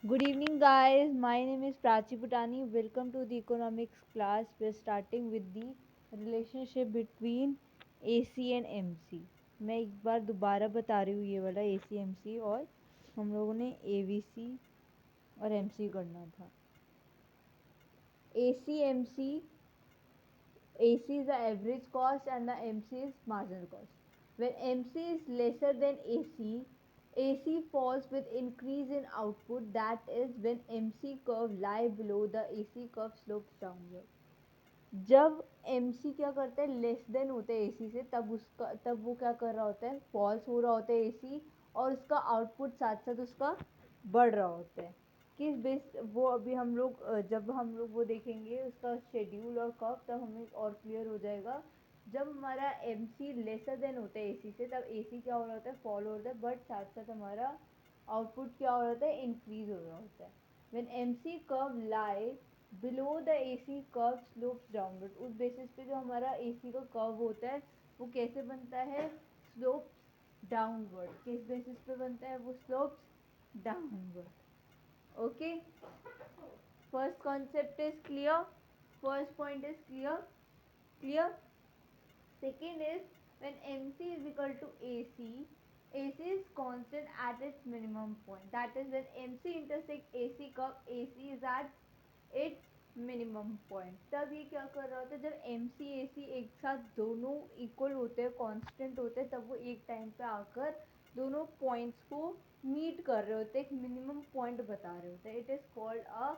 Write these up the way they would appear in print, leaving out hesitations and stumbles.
Good evening, guys. My name is Prachi Putani. Welcome to the economics class. We're starting with the relationship between AC and MC. मैं एक बार दोबारा बता रही हूँ ये वाला AC MC और हम लोगों ने AVC और MC करना था. AC MC, AC is the average cost and the MC is marginal cost. When MC is lesser than AC, AC falls with increase in output. That is when MC curve lie below the AC curve slopes downward. जब MC क्या करता है less than होता है AC से तब वो क्या कर रहा होता है फॉल्स हो रहा होता है AC और उसका आउटपुट साथ साथ उसका बढ़ रहा होता है किस बेस वो अभी हम लोग जब हम लोग वो देखेंगे उसका शेड्यूल और कब तब हमें और क्लियर हो जाएगा. जब हमारा MC लेसर देन होता है AC से तब AC क्या हो रहा होता है फॉल हो रहा है बट साथ साथ हमारा आउटपुट क्या हो रहा होता है इंक्रीज हो रहा होता है. When MC curve lie below the AC curve slopes downward. उस बेसिस पे जो हमारा AC का कर्व होता है वो कैसे बनता है स्लोप्स डाउनवर्ड. किस बेसिस पे बनता है वो slopes downward. Okay, first concept is clear. First point is clear. Second is when MC is equal to AC, AC is constant at its minimum point. That is when MC intersect AC curve, AC is at its minimum point. तब ये क्या कर रहा होता है जब MC AC एक साथ दोनों इक्वल होते हैं कांस्टेंट होते हैं तब वो एक टाइम पे आकर दोनों पॉइंट्स को मीट कर रहे होते हैं एक मिनिमम पॉइंट बता रहे होते हैं. It is called a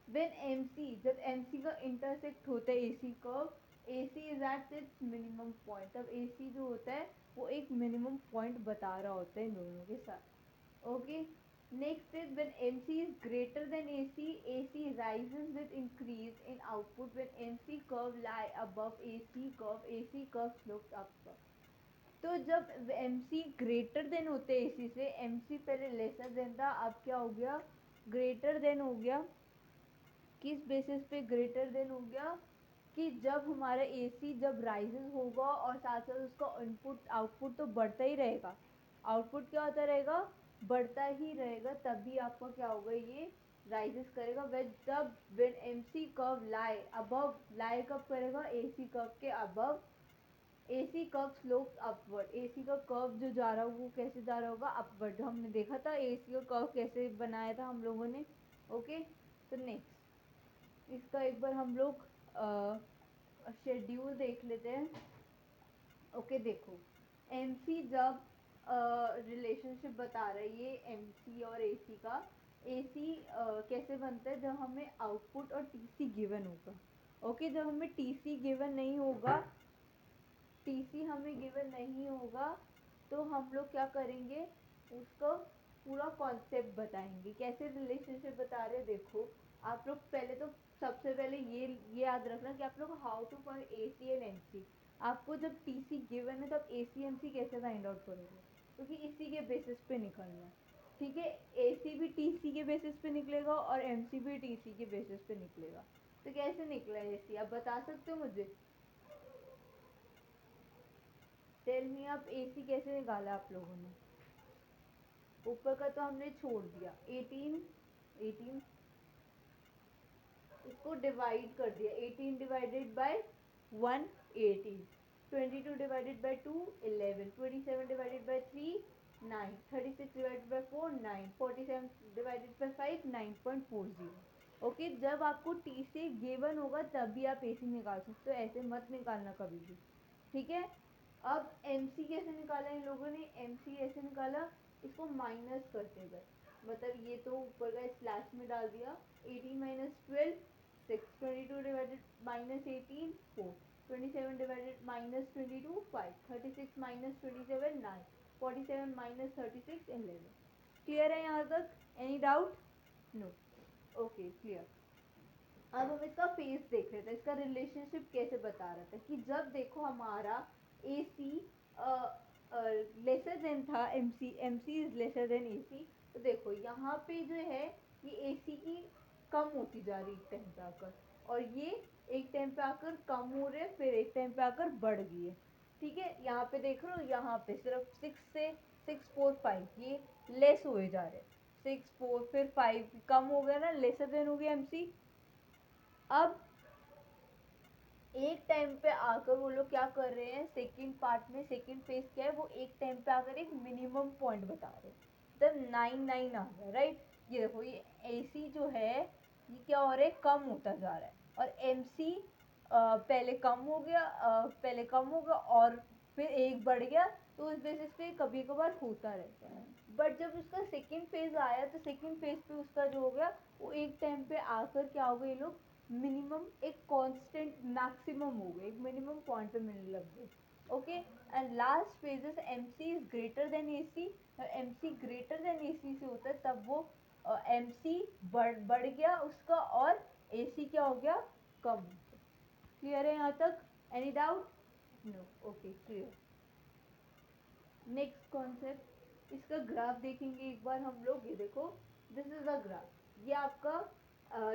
when MC जब MC का इंटरसेक्ट होता है AC curve AC is at its minimum point तब AC जो होता है वो एक मिनिमम पॉइंट बता रहा होता है इन दोनों के साथ. Okay, next is when MC is greater than AC, AC rises with increase in output when MC curve lie above AC curve, AC curve slopes upward. तो जब MC ग्रेटर देन होते हैं AC से, MC पहले lesser than था अब क्या हो गया ग्रेटर देन हो गया. किस बेसिस पे ग्रेटर देन हो गया कि जब हमारा AC जब राइजेस होगा और साथ साथ उसका इनपुट आउटपुट तो बढ़ता ही रहेगा. आउटपुट क्या होता रहेगा बढ़ता ही रहेगा तभी आपका क्या होगा ये राइजेस करेगा. वे तब when MC curve lie above lie कब करेगा AC कर्व के above. AC curve slopes upward. AC का कर्व जो जा रहा है वो कैसे जा रहा होगा अपवर्ड. हमने देखा था AC का कर्व कैसे बनाया था हम लोगों ने. ओके, तो नेक्स्ट इसका एक बार हम लोग शेड्यूल देख लेते हैं. ओके देखो MC जब रिलेशनशिप बता रहा है ये MC और AC का. AC कैसे बनता है जब हमें आउटपुट और TC गिवन होगा. ओके, जब हमें TC गिवन नहीं होगा टीसी हमें गिवन नहीं होगा तो हम लोग क्या करेंगे उसको पूरा कॉन्सेप्ट बताएंगे कैसे रिलेशनशिप बता रहे हैं. देखो आप लोग पहले तो सबसे पहले ये याद रखना कि आप लोग how to find AC and MC. आपको जब TC गिवन है तब AC MC कैसे फाइंड आउट करोगे क्योंकि इसी के बेसिस पे निकलना है. ठीक है, AC भी TC के बेसिस पे निकलेगा और MC भी TC के बेसिस पे निकलेगा. तो कैसे निकला AC आप बता सकते हो मुझे. टेल मी आप AC कैसे निकाला आप लोगों ने. ऊपर का तो हमने छोड़ दिया 18 इसको डिवाइड कर दिया. 18 divided by 1 18. 22 divided by 2 11. 27 divided by 3 9. 36 divided by 4 9. 47 divided by 5 9.40. Okay, जब आपको टी से गिवन होगा तभी आप AC निकाल सकते हो ऐसे मत निकालना कभी भी. ठीक है, अब MC कैसे निकाला इन लोगों ने. MC ऐसे निकाला इसको माइनस करते गए. मतलब ये तो ऊपर का स्लैश में डाल दिया. 18 minus 12 6. 22 divided minus 18 4. 27 divided minus 22 5. 36 minus 27 9. 47 minus 36 11. Clear है यहाँ तक. Any doubt. No. Okay clear. अब हम इसका फेस देख रहे थे इसका रिलेशनशिप कैसे बता रहा था कि जब देखो हमारा AC लेसर देन था MC is lesser then AC. तो देखो यहाँ पे जो है ये AC की कम होती जा रही एक टाइम पे आकर और ये एक टाइम पे आकर कम हो रहे फिर एक टाइम पे आकर बढ़ गई है. ठीक है, यहाँ पे देख रहे हो यहाँ पे सिर्फ 6 से 6 4 5 ये लेस हुए जा रहे हैं. 6 4 फिर 5 कम हो गया ना, लेसर देन हो गया MC। अब एक टाइम पे आकर वो लोग क्या कर रहे हैं, सेकंड पार्ट में सेकंड फेज क्या है, वो एक टाइम पे आकर एक मिनिमम पॉइंट बता रहे हैं। तब 9 9 आ गया, राइट। ये देखो ये AC जो है ये क्या हो रहा है, कम होता जा रहा है। और MC पहले कम हो गया, पहले कम होगा और फिर एक बढ़ गया। तो इस बेसिस पे कभी कभार होता रहता है। बट जब उसका सेकंड फेज आया तो सेकंड फेज पे उसका जो हो गया, वो एक टाइम पे आकर क्या हो गया, ये लोग मिनिमम एक कांस्टेंट मैक्सिमम हो गए, एक मिनिमम पॉइंट पे मिलने लग गए। Okay. And last phases MC is greater then AC। MC greater than AC से होता है तब वो MC बढ़ गया उसका, और AC क्या हो गया, कम। क्लियर है यहाँ तक? Any doubt? No. Okay, clear. Next concept, इसका ग्राफ देखेंगे एक बार हम लोग। ये देखो, दिस इज द ग्राफ। ये आपका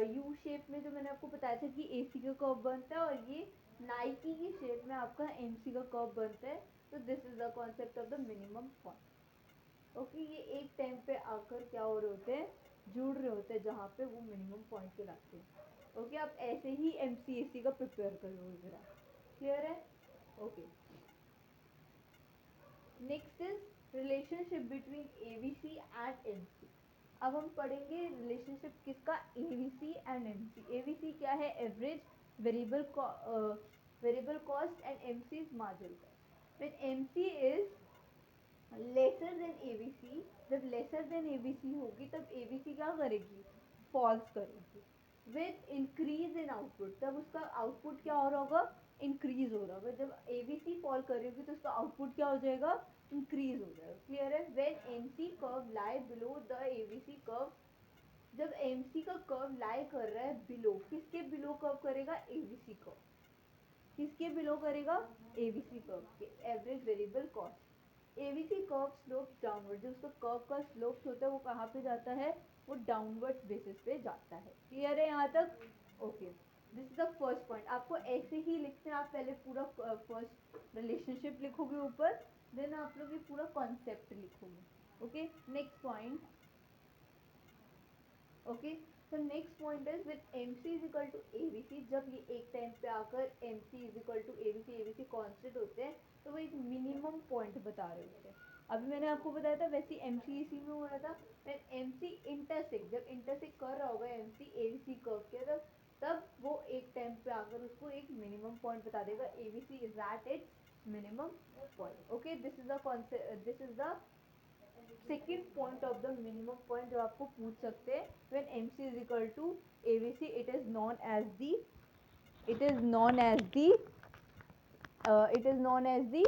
यू शेप में जो मैंने आपको बताया था कि AC का कर्व बनता है, और ये नाइकी की शेप में आपका MC का कर्व बनता है। तो this is the concept of the minimum point. Okay, ये एक टाइम पे आकर क्या हो रहे होते हैं, जुड़ रहे होते हैं जहाँ पे वो मिनिमम पॉइंट कहलाते हैं। ओके, आप ऐसे ही MC AC का प्रिपेयर कर लो ग्राफ। क्लियर है? Okay. Next is relationship between ABC and MC। अब हम पढ़ेंगे रिलेशनशिप किसका, ABC एंड MC। ABC क्या है, average variable cost, and MC is marginal cost. When MC is lesser then ABC, जब लेसर देन ABC होगी तब ABC क्या करेगी, फॉल्स करेगी। विद इंक्रीज इन आउटपुट, तब उसका आउटपुट क्या हो रहा होगा, इंक्रीज हो रहा होगा। जब ABC फॉल कर रही होगी तो उसका आउटपुट क्या हो जाएगा, इंक्रीज हो जाएगा। क्लियर है? When MC curve lie below the ABC curve, जब MC का कर्व लाई कर रहा है बिलो, किसके बिलो कर्व करेगा, ABC कर्व। किसके बिलो करेगा, ABC कर्व के, average variable cost. ABC curve slope downward, जो उसका कर्व का स्लोप होता है वो कहाँ पे जाता है, वो डाउनवर्ड बेसिस पे जाता है। क्लियर है यहाँ तक? Okay, this is the first point. आपको ऐसे ही लिखते हैं, आप पहले पूरा फर्स्ट रिलेशनशिप लिखोगे ऊपर, देन आप लोग ये पूरा कॉन्सेप्ट लिखोगे। Okay, next point. ओके, तो next point is with MC is equal to ABC, जब ये एक टाइम पे आकर MC is equal to ABC constant होते हैं तो वो एक मिनिमम पॉइंट बता रहे होते हैं। अभी मैंने आपको बताया था वैसे MC इसी में हो रहा था। फिर MC इंटरसेक्ट, जब इंटरसेक्ट कर रहा होगा MC ABC कर्व के, तब वो एक टाइम पे आकर उसको एक मिनिमम पॉइंट बता देगा, ABC is at its minimum point. Okay, this is the concept, this is the second point of the minimum point जो आपको पूछ सकते हैं। When MC is equal to ABC, it is known as the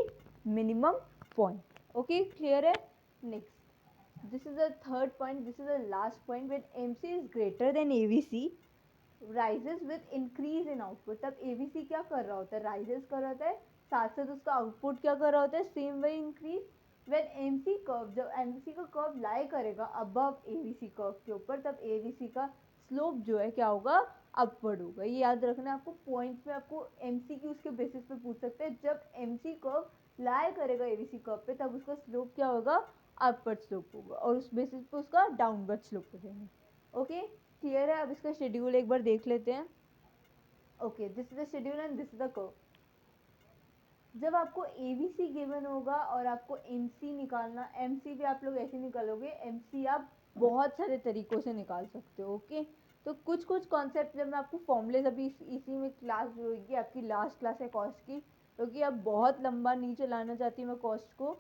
minimum point. Okay, clear है? Next, this is the third point, this is the last point. When MC is greater than ABC, rises with increase in output, तब ABC क्या कर रहा होता है, rises कर रहा होता है, साथ साथ उसका आउटपुट क्या कर रहा होता है, same way increase. When MC curve, जब MC का कर्व लाई करेगा अबव ABC कर्व के ऊपर, तब ABC का स्लोप जो है क्या होगा, अपवर्ड होगा। ये याद रखना, आपको पॉइंट्स में आपको MCQ के बेसिस पे पूछ सकते हैं। जब MC कर्व लाई करेगा ABC कर्व पे, तब उसका स्लोप क्या होगा, अपवर्ड स्लोप होगा, और उस बेसिस पे उसका डाउनवर्ड स्लोप हो जाएगा। ओके, क्लियर है? अब इसका शेड्यूल एक बार देख लेते हैं। Okay, this is the schedule and this is the curve. जब आपको ABC गिवन होगा और आपको MC निकालना, MC भी आप लोग ऐसे निकालोगे, MC आप बहुत सारे तरीकों से निकाल सकते हो। ओके, तो कुछ कुछ कॉन्सेप्ट जब मैं आपको फॉर्मूलेज, अभी इसी में क्लास जो होगी आपकी लास्ट क्लास है कॉस्ट की, क्योंकि तो अब बहुत लंबा नहीं चलाना चाहती मैं कॉस्ट को।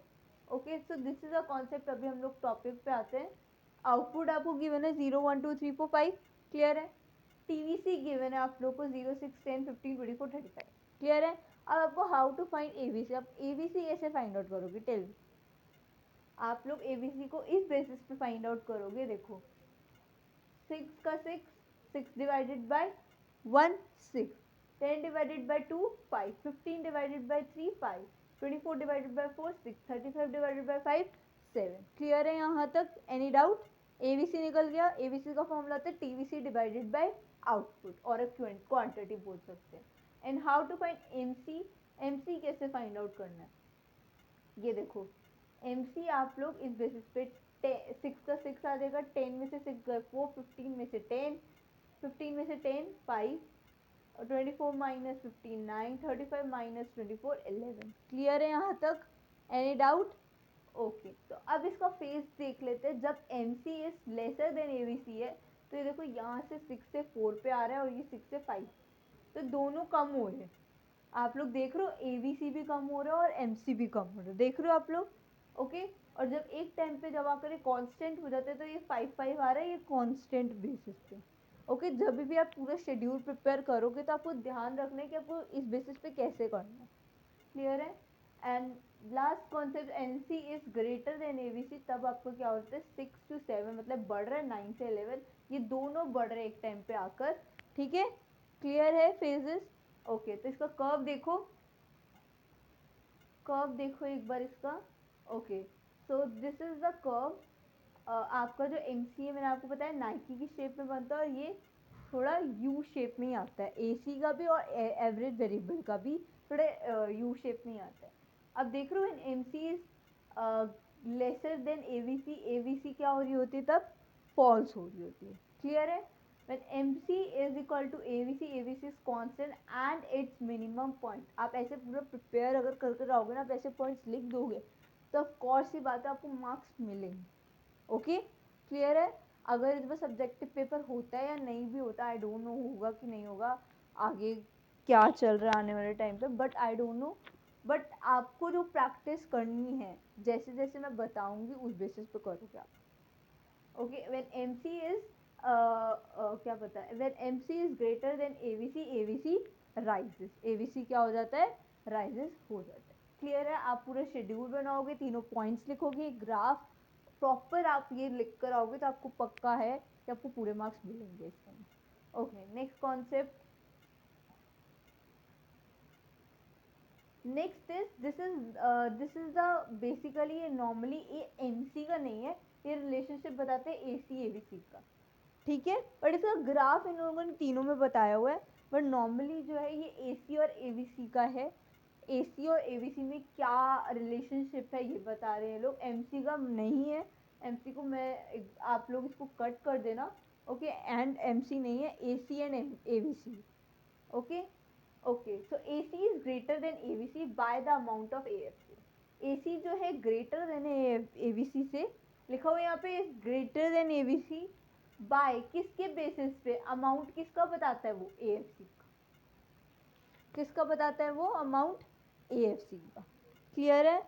Okay, so this is a concept. अभी हम लोग टॉपिक पे आते हैं। आउटपुट आपको गिवन है 0 1 2 3 4 5। क्लियर है? TVC गिवन है आप लोग को 0 6 10 15 24 35। क्लियर है? अब आपको हाउ टू फाइंड ABC, अब ABC कैसे फाइंड आउट करोगे, टेल मी। आप लोग ABC को इस बेसिस पे फाइंड आउट करोगे, देखो 6 का 6, 6 divided by 1 6, 10 divided by 2 5, 15 divided by 3 5, 24 divided by 4 6, 35 divided by 5 7। Clear है यहाँ तक? Any doubt? ABC निकल गया। ABC का फॉर्मूला होता है TVC डिवाइडेड बाय आउटपुट, और क्वांटिटी बोल सकते हैं। And how to find MC, MC कैसे फाइंड आउट करना है, ये देखो। MC आप लोग इस बेसिस पे सिक्स का सिक्स आ जाएगा, 10 में से 6 गए 4, 15 में से 10, 15 में से 10 5, 24 माइनस 15 9, 35 माइनस 24 11। क्लियर है यहाँ तक? Any doubt? ओके, तो अब इसका फेस देख लेते हैं। जब M C is lesser than A B C है, तो ये देखो यहाँ से 6 से 4 पे आ रहा है और ये 6 से 5, तो दोनों कम हो रहे हैं। आप लोग देख रहे हो ए बी सी भी कम हो रहा है और एम सी भी कम हो रहा है, देख रहे हो आप लोग? ओके, और जब एक टाइम पे जब आकर ये कांस्टेंट हो जाते हैं, तो ये 5 5 आ रहा है, ये कांस्टेंट बेसिस पे। ओके, जब भी आप पूरा शेड्यूल प्रिपेयर करोगे तो आपको ध्यान रखना है कि आपको इस बेसिस पे कैसे करना है। क्लियर है? And last concept, N C is greater than A B C, तब आपको क्या होता है 6 to 7, मतलब बढ़ रहा है 9 से 11, ये दोनों बढ़ रहे हैं एक टाइम पे आकर। ठीक है, क्लियर है फेजेस? ओके, तो इसका कर्व देखो, कर्व देखो एक बार इसका। Okay, so this is the curve. आपका जो एम सी है मैंने आपको बताया नाइकी की शेप में बनता है, और ये थोड़ा यू शेप में ही आता है, ए सी का भी और एवरेज वेरिएबल का भी थोड़ा यू शेप में ही आता है। अब देख रहे हो M C is lesser than A V C क्या हो रही होती है तब? फॉल्स हो रही होती है। क्लियर है? when MC is equal to ABC, ABC is constant and its minimum point, आप ऐसे पूरा प्रिपेयर अगर करके रहोगे ना, आप ऐसे पॉइंट्स लिख दोगे, तो ऑफ कोर्स सी बात है आपको मार्क्स मिलेंगे। ओके, क्लियर है? अगर इस बार सब्जेक्टिव पेपर होता है या नहीं भी होता, आई डोंट नो होगा कि नहीं होगा, आगे क्या चल रहा है आने वाले टाइम पे, but I don't know. But आपको जो प्रैक्टिस करनी है, जैसे जैसे मैं बताऊंगी उस बेसिस पे करोगे आप। ओके, व्हेन एमसी इज क्या पता है, when MC is greater then ABC, ABC rises, ABC क्या हो जाता है? राइजेस हो जाता है। क्लियर है? आप पूरा शेड्यूल बनाओगे, तीनों पॉइंट्स लिखोगे, ग्राफ प्रॉपर आप ये लिख कर आओगे, तो आपको पक्का है कि आपको पूरे मार्क्स मिलेंगे इसमें। Okay, next concept, next is this is the basically, ये नॉर्मली ये एमसी का नहीं है, ये रिलेशनशिप बताते हैं एसी एबीसी का। ठीक है, बट इसका ग्राफ इन लोगों ने तीनों में बताया हुआ है, बट नॉर्मली जो है ये एसी और एबीसी का है। एसी और एबीसी में क्या रिलेशनशिप है ये बता रहे हैं लोग, एमसी का नहीं है। एमसी को मैं आप लोग इसको कट कर देना। ओके, एंड एमसी नहीं है, AC and ABC. Okay, okay, so AC is greater then ABC by the amount of AFC. AC जो है ग्रेटर देन एबीसी से, लिखा हुआ यहाँ पे ग्रेटर देन एबीसी बाय किसके बेसिस पे? अमाउंट किसका बताता है वो? एएफसी का। किसका बताता है वो? अमाउंट एएफसी का। क्लियर है?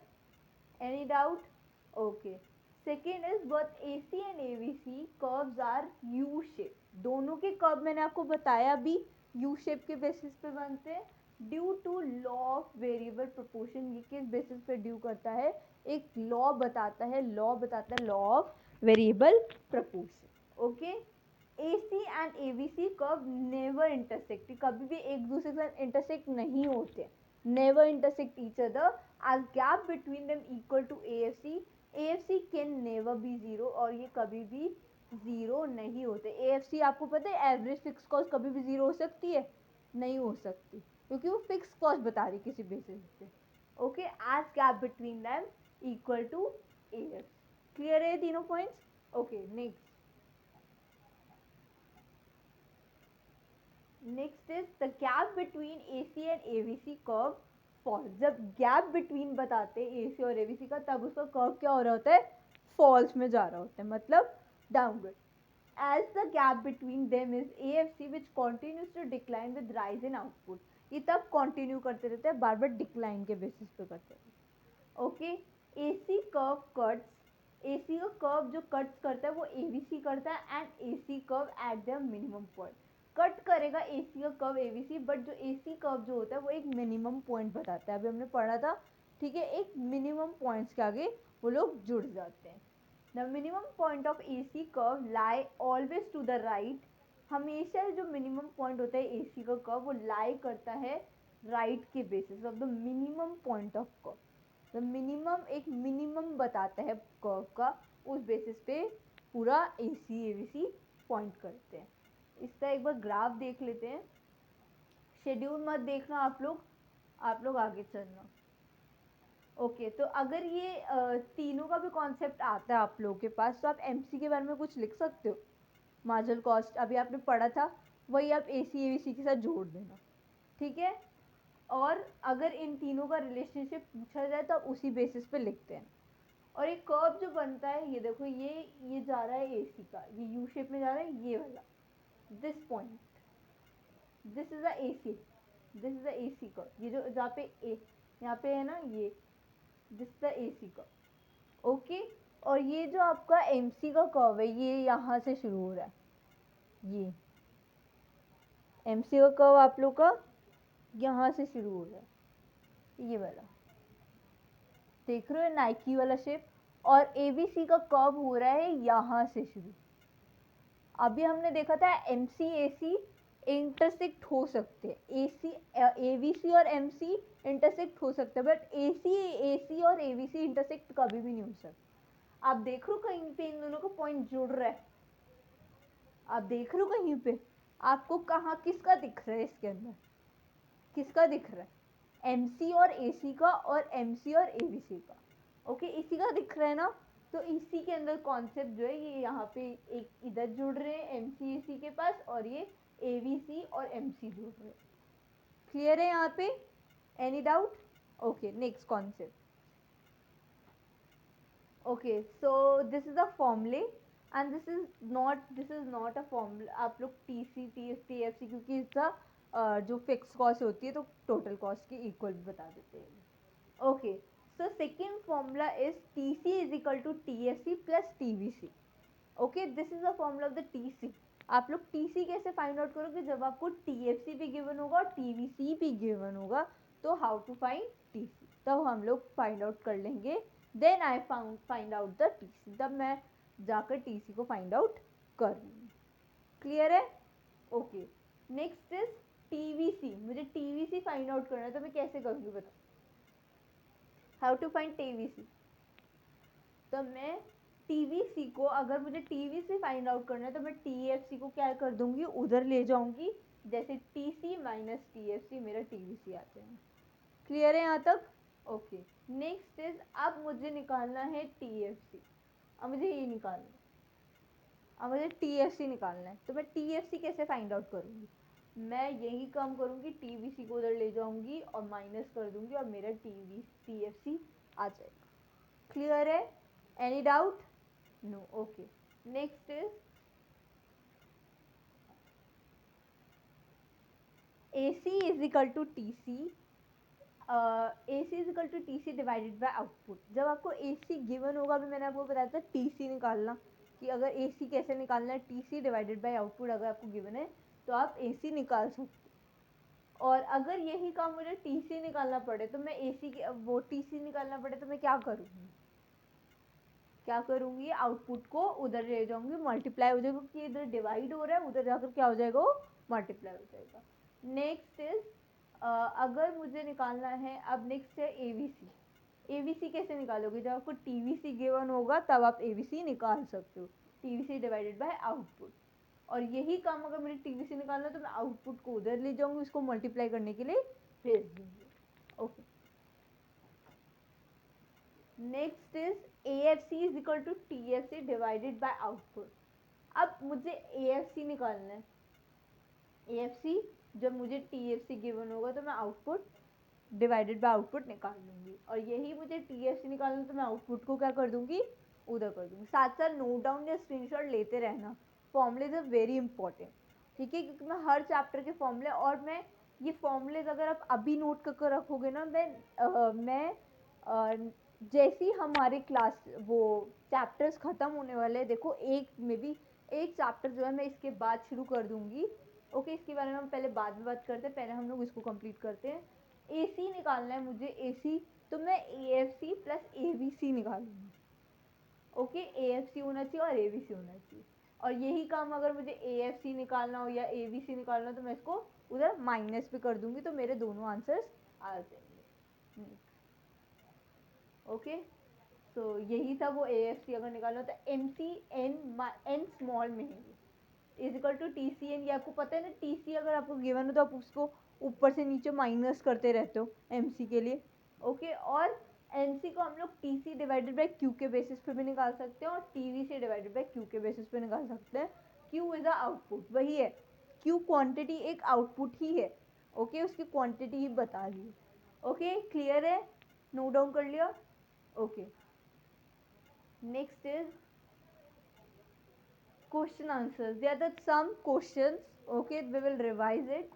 Any doubt? Okay, second is both AC and ABC curves are U shape, दोनों के कर्व मैंने आपको बताया भी यू शेप के बेसिस पे बनते हैं, due to law of variable proportion. ये किस बेसिस पे ड्यू करता है? एक लॉ बताता है, लॉ बताता है, law of variable proportion. Okay, AC and ABC curve never intersect, कभी भी एक दूसरे के साथ इंटरसेक्ट नहीं होते, never intersect each other, as gap between them equal to AFC, AFC can never be zero, और ये कभी भी जीरो नहीं होते। AFC आपको पता है एवरेज फिक्स कॉस्ट कभी भी जीरो हो सकती है? नहीं हो सकती, क्योंकि वो फिक्स कॉस्ट बता रही किसी बेसिस पे। Okay, as gap between them equal to AFC। Clear है तीनों points? Okay, next, next is the gap between AC and ABC curve fall. जब गैप बिटवीन बताते हैं AC और ABC का, तब उसका कर्व क्या हो रहा होता है? फॉल्स में जा रहा होता है, मतलब downward. as the gap between them is AFC which continues to decline with rise in output, ये तब कंटिन्यू करते रहते हैं, बार बार डिक्लाइन के बेसिस पे करते रहते हैं। Okay, AC curve cuts, AC का कर्व जो कट्स करता है वो ABC करता है, and AC curve at the minimum point, cut करेगा AC का कर्व ABC, बट जो AC कर्व जो होता है वो एक मिनिमम पॉइंट बताता है, अभी हमने पढ़ा था। ठीक है, एक मिनिमम पॉइंट्स के आगे वो लोग जुड़ जाते हैं। The minimum point of AC curve lie always to the right, हमेशा जो मिनिमम पॉइंट होता है AC का कर्व वो लाई करता है राइट के basis of the minimum point of curve. तो मिनिमम एक मिनिमम बताता है कर्व का, उस बेसिस पे पूरा AC ABC पॉइंट करते हैं। इसका एक बार ग्राफ देख लेते हैं, शेड्यूल मत देखना आप लोग, आप लोग आगे चलना। ओके, तो अगर ये तीनों का भी कॉन्सेप्ट आता है आप लोगों के पास, तो आप एमसी के बारे में कुछ लिख सकते हो। मार्जिनल कॉस्ट अभी आपने पढ़ा था, वही आप एसी एवीसी के साथ जोड़ देना, ठीक है। और अगर इन तीनों का रिलेशनशिप पूछा जाए तो आप उसी बेसिस पे लिखते हैं। और एक कर्व जो बनता है, ये देखो, ये जा रहा है एसी का, ये यू शेप में जा रहा है, ये वाला, this point, this is a AC, this is a AC curve, ये जो जहाँ पे ए यहाँ पे है ना, ये this is the AC curve, okay. और ये जो आपका एमसी का कर्व है, ये यहाँ से शुरू हो रहा है, ये एमसी का कर्व आप लोग का यहाँ से शुरू हो रहा है, ये वाला, देख रहे हो नाइकी वाला शेप। और एबीसी का कर्व हो रहा है यहाँ से शुरू। अभी हमने देखा था एम सी ए सी इंटरसेक्ट हो सकते हैं, ए सी ए बी सी और एम सी इंटरसेक्ट हो सकते हैं, बट ए सी और ए बी सी इंटरसेक्ट कभी भी नहीं हो सकता। आप देख रहे हो कहीं पे इन दोनों का पॉइंट जुड़ रहा है, आप देख रहे हो कहीं पे, आपको कहाँ किसका दिख रहा है इसके अंदर, किसका दिख रहा है, एम सी और ए सी का, और एम सी और ए बी सी का, ओके, इसी का दिख रहा है ना। तो इसी के अंदर कॉन्सेप्ट जो है, ये यहाँ पे एक इधर जुड़ रहे हैं एम सी ए सी के पास, और ये ए बी सी और एम सी जुड़ रहे हैं। क्लियर है यहाँ पे, any doubt? Okay, next concept. Okay, so this is a formulae, and this is not a formula. आप लोग T C T F C, क्योंकि इसका जो फिक्स कॉस्ट होती है तो टोटल कॉस्ट के इक्वल भी बता देते हैं। Okay, so second formula is TC is equal to TFC plus TVC. Okay, this is the formula of the TC. आप लोग TC कैसे फाइंड आउट करोगे, जब आपको TFC भी गिवन होगा और TVC भी गिवन होगा, तो हाउ टू फाइंड TC, तब हम लोग फाइंड आउट कर लेंगे। Then I find out the TC, तब मैं जाकर TC को फाइंड आउट कर लूँगी। क्लियर है? Okay, next is TVC। मुझे TVC फाइंड आउट करना है, तो मैं कैसे करूँगी बताओ, हाउ टू फाइंड TVC। तो मैं टीवीसी को, अगर मुझे टीवीसी फाइंड आउट करना है, तो मैं टीएफसी को क्या कर दूंगी, उधर ले जाऊंगी, जैसे टीसी माइनस टीएफसी मेरा टीवीसी आते हैं। क्लियर है यहाँ तक? ओके, नेक्स्ट इज, अब मुझे निकालना है टीएफसी। अब मुझे ये निकालना है, अब मुझे टीएफसी निकालना है, तो मैं टीएफसी कैसे फाइंड आउट करूंगी, मैं यही काम करूंगी, टीवीसी को उधर ले जाऊंगी और माइनस कर दूंगी, और मेरा टीएफसी आ जाएगा। क्लियर है? Any doubt? No. Okay, next is AC is equal to TC. AC is equal to TC divided by output. जब आपको AC गिवन होगा, अभी मैंने आपको बताया था TC निकालना, कि अगर AC कैसे निकालना है, TC डिवाइडेड बाय आउटपुट अगर आपको गिवन है, तो आप AC निकाल सकते हो। और अगर यही काम मुझे TC निकालना पड़े, तो मैं AC की वो TC निकालना पड़े, तो मैं क्या करूँगी, क्या करूँगी, आउटपुट को उधर ले जाऊँगी, मल्टीप्लाई हो जाएगा, क्योंकि इधर डिवाइड हो रहा है, उधर जाकर क्या हो जाएगा, वो मल्टीप्लाई हो जाएगा। नेक्स्ट इज, अगर मुझे निकालना है, अब नेक्स्ट है एवीसी। एवीसी कैसे निकालोगे, जब आपको टीवीसी गिवन होगा तब आप एवीसी निकाल सकते हो, टीवीसी डिवाइडेड बाय आउटपुट। और यही काम अगर मुझे टीवीसी निकालना है, तो मैं आउटपुट को उधर ले जाऊँगी, उसको मल्टीप्लाई करने के लिए भेज दूँगी। Okay, next is AFC is equal to TFC divided by output. अब मुझे AFC निकालना है, AFC जब मुझे TFC गिवन होगा, तो मैं आउटपुट डिवाइडेड बाय आउटपुट निकाल लूँगी, और यही मुझे TFC निकालना है, तो मैं आउटपुट को क्या कर दूँगी, उधर कर दूँगी। साथ साथ नोट डाउन या स्क्रीनशॉट लेते रहना, फॉर्मूलेज आर वेरी इंपॉर्टेंट, ठीक है, क्योंकि मैं हर चैप्टर के फॉर्मूले, और मैं ये फॉर्मूलेज अगर आप अभी नोट कर रखोगे ना, मैं जैसी हमारी क्लास वो चैप्टर्स ख़त्म होने वाले हैं, देखो एक मे बी एक चैप्टर जो है मैं इसके बाद शुरू कर दूँगी। ओके, इसके बारे में हम पहले बाद में बात करते हैं, पहले हम लोग इसको कंप्लीट करते हैं। AC निकालना है मुझे, AC, तो मैं AFC प्लस ABC निकालूंगी। ओके, AFC होना चाहिए और ABC होना चाहिए, और यही काम अगर मुझे AFC निकालना हो या ABC निकालना हो, तो मैं इसको उधर माइनस पे कर दूंगी, तो मेरे दोनों आंसर्स आ जाएंगे। ओके, तो यही था वो AFC अगर निकालना हो, तो MC n स्मॉल में है, इज इक्वल टू TCN। ये आपको पता है ना, TC अगर आपको गिवन हो, तो आप उसको ऊपर से नीचे माइनस करते रहते हो MC के लिए। ओके, और एनसी को हम लोग टीसी डिवाइडेड बाई क्यू के बेसिस पे भी निकाल सकते हैं और टीवी से डिवाइडेड बाई क्यू के बेसिस पे निकाल सकते हैं. क्यू इज अ आउटपुट, वही है. क्यू क्वांटिटी एक आउटपुट ही है. ओके उसकी क्वांटिटी ही बता रही है. ओके क्लियर है, नोट डाउन कर लिया. Okay next is question answers. There are some questions. Okay, we will revise it.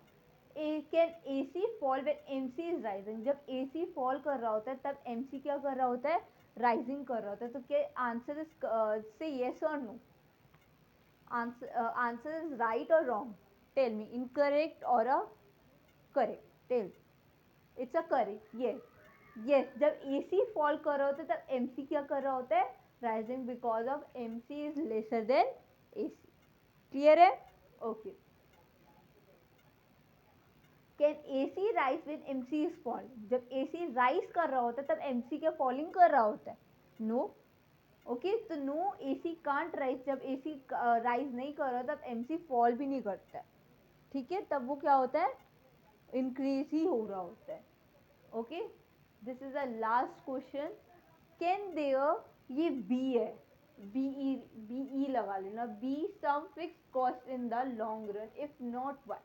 Can AC fall when MC is rising? जब AC fall कर रहा होता है तब MC क्या कर रहा होता है? Rising कर रहा होता है. तो क्या answer is say yes or no? Answer is right or wrong? Tell me incorrect or a correct? Tell. It's a correct. Yes. Yes. जब AC fall कर रहा होता है तब MC क्या कर रहा होता है? Rising because of MC is lesser than AC. Clear है. Okay. Can AC rise when MC is falling? जब AC राइज कर रहा होता है तब MC क्या फॉलिंग कर रहा होता है? नो. ओके तो नो, AC कांट राइज. जब AC राइज नहीं कर रहा तब MC फॉल भी नहीं करता है. ठीक है, तब वो क्या होता है? इंक्रीज ही हो रहा होता है. Okay this is the last question. Can there, ये बी है, बीई लगा लेना. Be some fix cost in the long run, if not why?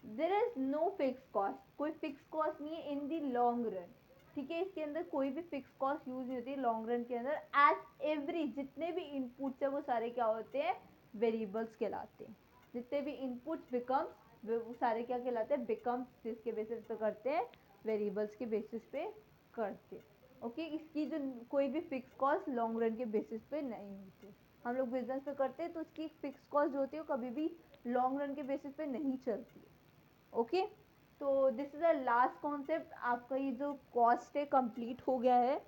There is no fix cost. कोई फिक्स कॉस्ट नहीं है इन दी लॉन्ग रन. ठीक है, इसके अंदर कोई भी फिक्स कॉस्ट यूज नहीं होती है लॉन्ग रन के अंदर. एज एवरी जितने भी इनपुट्स है वो सारे क्या होते हैं? वेरिएबल्स कहलाते हैं. जितने भी इनपुट्स बिकम्स, वो सारे क्या कहलाते हैं? बिकम्स. जिसके बेसिस पे करते हैं? वेरिएबल्स के बेसिस पे करते हैं. ओके इसकी जो कोई भी फिक्स कॉस्ट लॉन्ग रन के बेसिस पे नहीं होती. हम लोग बिजनेस पे करते हैं तो उसकी फिक्स कॉस्ट जो होती है वो कभी भी लॉन्ग रन के बेसिस पे नहीं चलती है. ओके तो this is the last concept. आपका ये जो कॉस्ट है कंप्लीट हो गया है.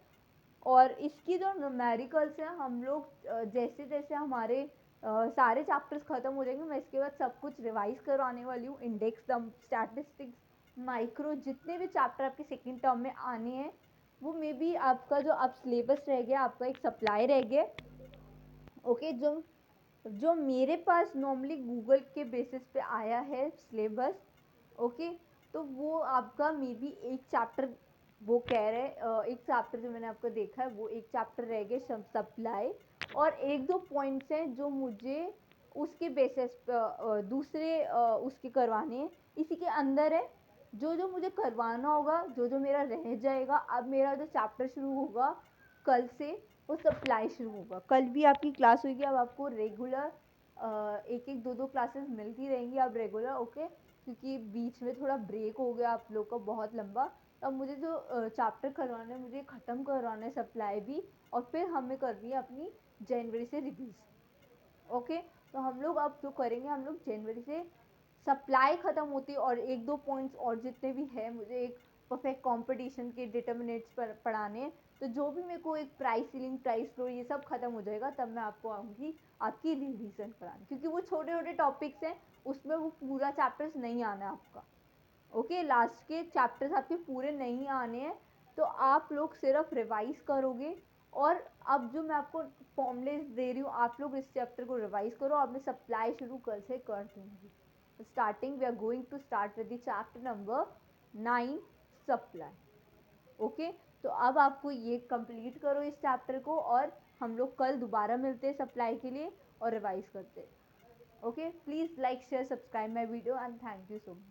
और इसकी जो न्यूमेरिकल्स हैं हम लोग जैसे जैसे हमारे सारे चैप्टर्स खत्म हो जाएंगे मैं इसके बाद सब कुछ रिवाइज करवाने वाली हूँ. इंडेक्स, सम, स्टैटिस्टिक्स, माइक्रो, जितने भी चैप्टर आपके सेकेंड टर्म में आने हैं वो मे बी आपका जो अब सिलेबस रह गया, आपका एक सप्लाई रह गया. ओके जो जो मेरे पास नॉर्मली गूगल के बेसिस पे आया है सिलेबस. ओके तो वो आपका मे बी एक चैप्टर, वो कह रहे एक चैप्टर जो मैंने आपको देखा है वो एक चैप्टर रह गए सप्लाई. और एक दो पॉइंट्स हैं जो मुझे उसके बेसिस पर दूसरे उसके करवाने हैं. इसी के अंदर है जो जो मुझे करवाना होगा, जो जो मेरा रह जाएगा. अब मेरा जो चैप्टर शुरू होगा कल से, वो सप्लाई शुरू होगा. कल भी आपकी क्लास होगी. अब आपको रेगुलर एक एक दो दो क्लासेस मिलती रहेंगी अब रेगुलर. ओके क्योंकि बीच में थोड़ा ब्रेक हो गया आप लोग का बहुत लंबा. तो अब मुझे जो चैप्टर करवाना है मुझे ख़त्म करवाना है सप्लाई भी. और फिर हमें करनी है अपनी जनवरी से रिव्यूज. ओके तो हम लोग अब जो करेंगे, हम लोग जनवरी से सप्लाई ख़त्म होती है और एक दो पॉइंट्स और जितने भी है मुझे एक परफेक्ट कंपटीशन के डिटर्मिनेट्स पर पढ़ाने. तो जो भी मेरे को एक प्राइस सीलिंग, प्राइस फ्लोर, ये सब खत्म हो जाएगा तब मैं आपको आऊँगी आपकी रिवीजन कराने. क्योंकि वो छोटे छोटे टॉपिक्स हैं, उसमें वो पूरा चैप्टर्स नहीं आना है आपका. ओके लास्ट के चैप्टर्स आपके पूरे नहीं आने हैं. तो आप लोग सिर्फ रिवाइज करोगे. और अब जो मैं आपको फॉर्मूलेस दे रही हूँ आप लोग इस चैप्टर को रिवाइज करो. अब मैं सप्लाई शुरू कल से कर दूँगी. Starting we are going to start with the chapter number 9 supply. Okay तो अब आपको ये कंप्लीट करो इस चैप्टर को और हम लोग कल दोबारा मिलते हैं सप्लाई के लिए और रिवाइज करते हैं. Okay please like share subscribe my video and thank you so much.